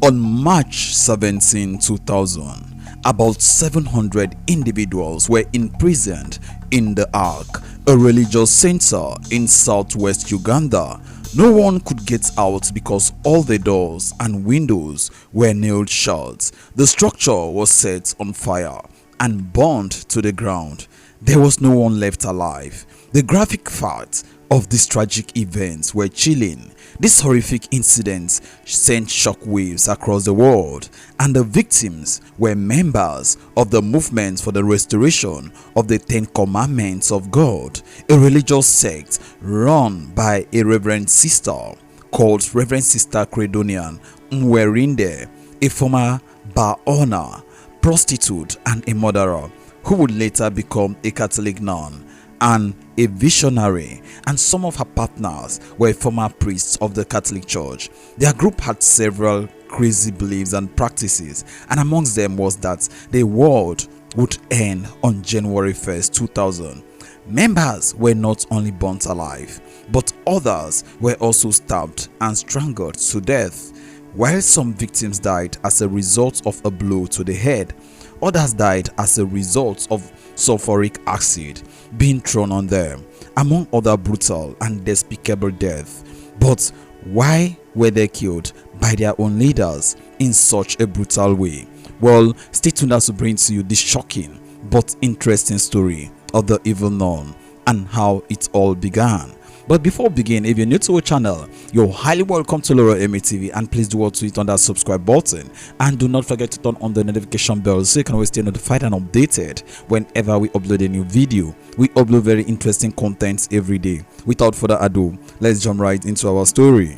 On March 17, 2000, about 700 individuals were imprisoned in the Ark, a religious center in South West Uganda. No one could get out because all the doors and windows were nailed shut. The structure was set on fire and burned to the ground. There was no one left alive. The graphic facts of these tragic events were chilling. These horrific incidents sent shockwaves across the world, and the victims were members of the movement for the restoration of the 10 Commandments of God, a religious sect run by a Reverend Sister called Reverend Sister Credonia Mwerinde, a former bar owner, prostitute, and a murderer who would later become a Catholic nun and a visionary, and some of her partners were former priests of the Catholic Church. Their group had several crazy beliefs and practices, and amongst them was that the world would end on January 1st, 2000. Members were not only burnt alive, but others were also stabbed and strangled to death. While some victims died as a result of a blow to the head, others died as a result of sulfuric acid being thrown on them, among other brutal and despicable deaths. But why were they killed by their own leaders in such a brutal way? Well, stay tuned as we bring to you this shocking but interesting story of the evil nun and how it all began. But before we begin, if you're new to our channel, you're highly welcome to Loro MA TV, and please do also hit on that subscribe button, and do not forget to turn on the notification bell so you can always stay notified and updated whenever we upload a new video. We upload very interesting contents every day. Without further ado, let's jump right into our story.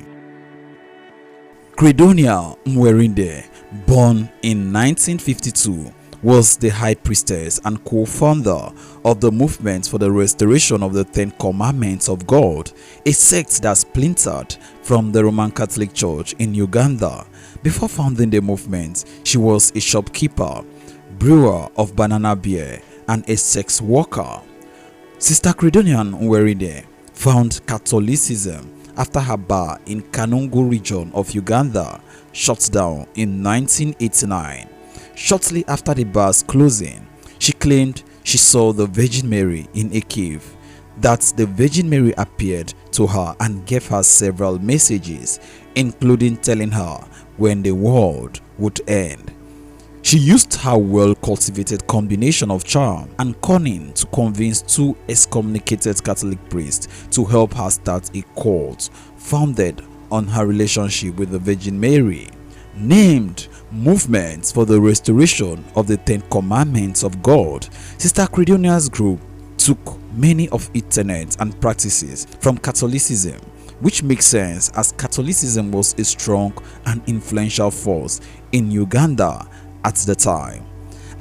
Credonian Mwerinde, born in 1952, was the high priestess and co-founder of the movement for the restoration of the 10 Commandments of God, a sect that splintered from the Roman Catholic Church in Uganda. Before founding the movement, she was a shopkeeper, brewer of banana beer, and a sex worker. Sister Credonia Mwerinde found Catholicism after her bar in Kanungu region of Uganda shut down in 1989. Shortly after the bar's closing, she claimed she saw the Virgin Mary in a cave, that the Virgin Mary appeared to her and gave her several messages, including telling her when the world would end. She used her well-cultivated combination of charm and cunning to convince 2 excommunicated Catholic priests to help her start a cult founded on her relationship with the Virgin Mary, named Movements for the Restoration of the 10 Commandments of God. Sister Credonia's group took many of its tenets and practices from Catholicism, which makes sense as Catholicism was a strong and influential force in Uganda at the time.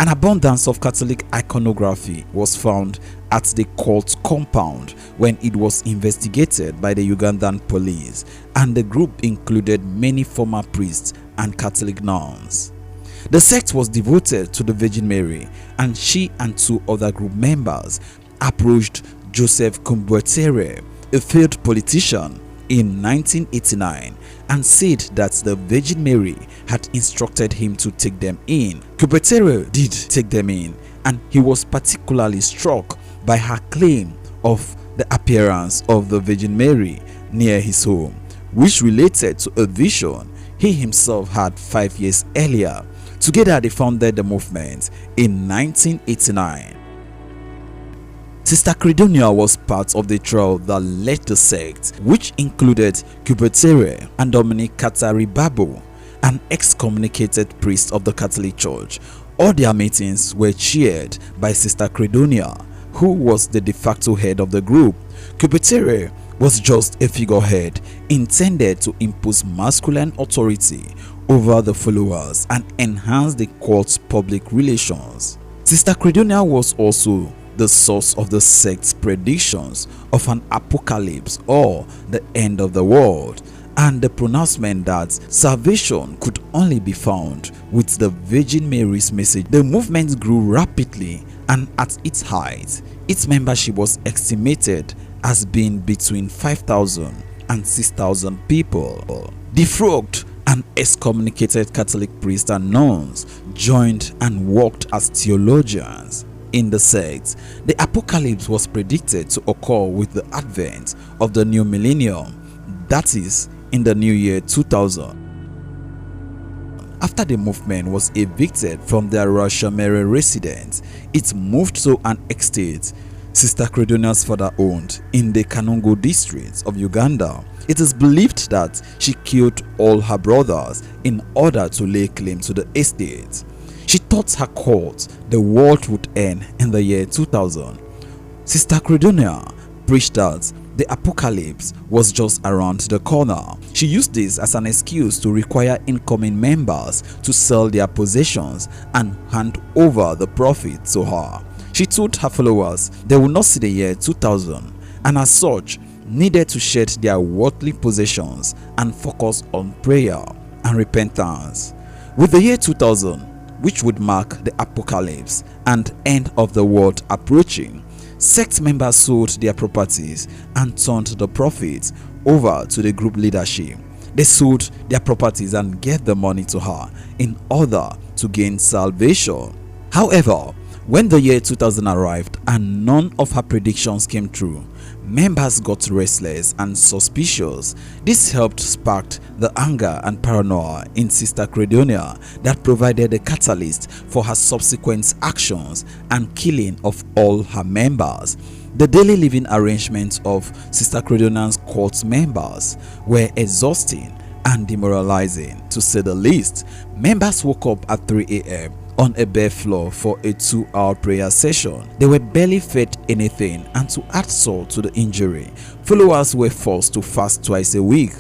An abundance of Catholic iconography was found at the cult compound when it was investigated by the Ugandan police, and the group included many former priests and Catholic nuns. The sect was devoted to the Virgin Mary, and she and 2 other group members approached Joseph Kumbuetere, a failed politician, in 1989 and said that the Virgin Mary had instructed him to take them in. Kumbuetere did take them in, and he was particularly struck by her claim of the appearance of the Virgin Mary near his home, which related to a vision he himself had 5 years earlier. Together they founded the movement in 1989. Sister Credonia was part of the trial that led the sect, which included Kumbuetere and Dominic Kataribabu, an excommunicated priest of the Catholic Church. All their meetings were chaired by Sister Credonia, who was the de facto head of the group. Kumbuetere was just a figurehead intended to impose masculine authority over the followers and enhance the cult's public relations. Sister Credonia was also the source of the sect's predictions of an apocalypse or the end of the world, and the pronouncement that salvation could only be found with the Virgin Mary's message. The movement grew rapidly, and at its height, its membership was estimated as being between 5,000 and 6,000 people. Defrocked and excommunicated Catholic priests and nuns joined and worked as theologians in the sect. The apocalypse was predicted to occur with the advent of the new millennium, that is, in the new year 2000. After the movement was evicted from their Rashomere residence, it moved to an estate Sister Credonia's father owned in the Kanungu district of Uganda. It is believed that she killed all her brothers in order to lay claim to the estate. She taught her court the world would end in the year 2000. Sister Credonia preached that the apocalypse was just around the corner. She used this as an excuse to require incoming members to sell their possessions and hand over the profit to her. She told her followers they would not see the year 2000 and as such needed to shed their worldly possessions and focus on prayer and repentance. With the year 2000, which would mark the apocalypse and end of the world approaching, sect members sold their properties and turned the profits over to the group leadership. They sold their properties and gave the money to her in order to gain salvation. However, when the year 2000 arrived and none of her predictions came true, members got restless and suspicious. This helped spark the anger and paranoia in Sister Credonia that provided a catalyst for her subsequent actions and killing of all her members. The daily living arrangements of Sister Credonia's cult members were exhausting and demoralizing, to say the least. Members woke up at 3 a.m. on a bare floor for a 2-hour prayer session. They were barely fed anything, and to add salt to the injury, followers were forced to fast twice a week.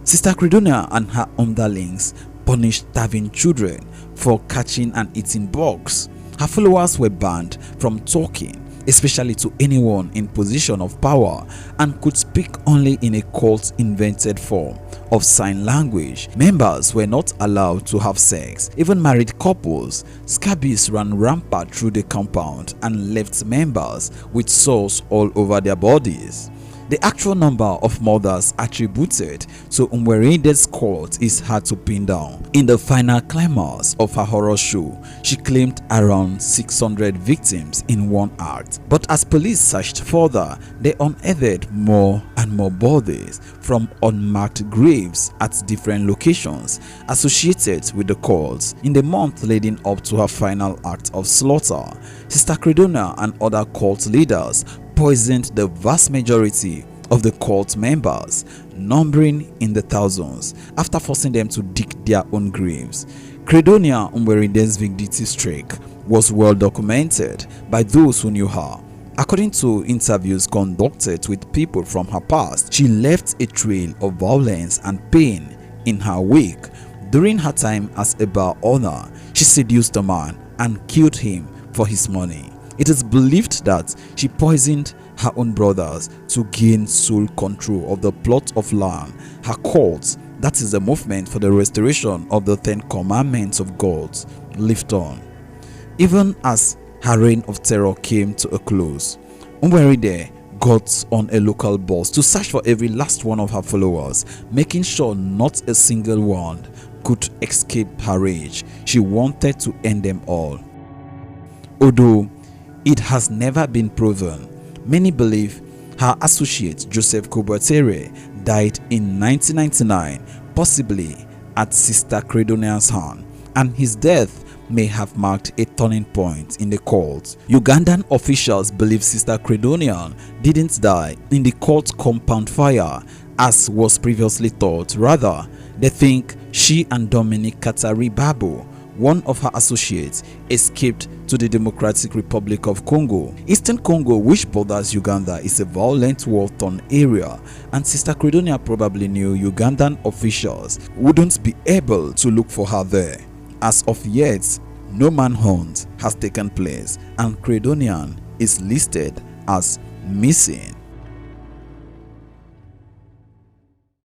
Sister Credonia and her underlings punished starving children for catching and eating bugs. Her followers were banned from talking, especially to anyone in position of power, and could speak only in a cult invented form of sign language. Members were not allowed to have sex. Even married couples. Scabies ran rampant through the compound and left members with sores all over their bodies. The actual number of murders attributed to Mwerinde's cult is hard to pin down. In the final climax of her horror show, she claimed around 600 victims in one act. But as police searched further, they unearthed more and more bodies from unmarked graves at different locations associated with the cult. In the month leading up to her final act of slaughter, Sister Credonia and other cult leaders poisoned the vast majority of the cult members, numbering in the thousands, after forcing them to dig their own graves. Credonian Mwerinde's vindictive streak was well documented by those who knew her. According to interviews conducted with people from her past, she left a trail of violence and pain in her wake. During her time as a bar owner, she seduced a man and killed him for his money. It is believed that she poisoned her own brothers to gain sole control of the plot of land. Her cult, that is the movement for the restoration of the 10 commandments of God, lived on. Even as her reign of terror came to a close, Mwerinde got on a local bus to search for every last one of her followers, making sure not a single one could escape her rage. She wanted to end them all. Although it has never been proven, many believe her associate Joseph Kubotere died in 1999, possibly at Sister Credonia's hand, and his death may have marked a turning point in the cult. Ugandan officials believe Sister Credonia didn't die in the cult compound fire as was previously thought. Rather, they think she and Dominic Katari Babu, one of her associates, escaped to the Democratic Republic of Congo. Eastern Congo, which borders Uganda, is a violent war-torn area, and Sister Credonia probably knew Ugandan officials wouldn't be able to look for her there. As of yet, no manhunt has taken place, and Credonian is listed as missing.